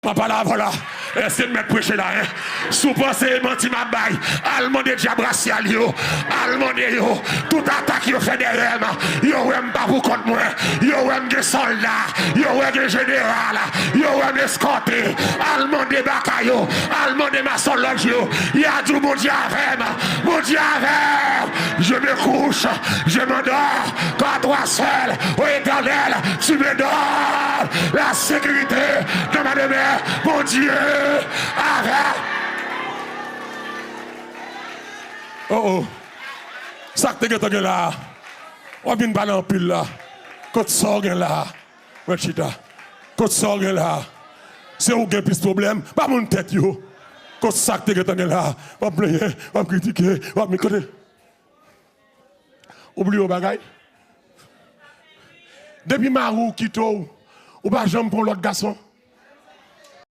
Papa là, voilà. Est-ce que me prêcher là, hein? Sous pensez, menti ma baille. Allemand de diabracial, yo. Allemand de yo. Tout attaque, yo fait derrière moi. Yo, aime pas pour contre moi. Yo, aime des soldats. Yo, aime des généraux. Yo, aime escorté. Allemand de bakayo. Allemand de maçonloge, yo. Il y a du mon Dieu avec moi. Mon Dieu avec. Je me couche. Je m'endors. Quand toi seul, au éternel, tu me donnes la sécurité de ma demeure. Mon Dieu, arrête. Oh, ça que tu es là. On vient pas en pile là. Quand sort là. Chita. Quand sort là. C'est où qu'il y a plus de problème. Pas mon tête yo. Quand ça que tu es là. On plaît, on critiquer, on me côté. Oublie au bagay. Depuis Marou qui ou pas jambe pour l'autre garçon.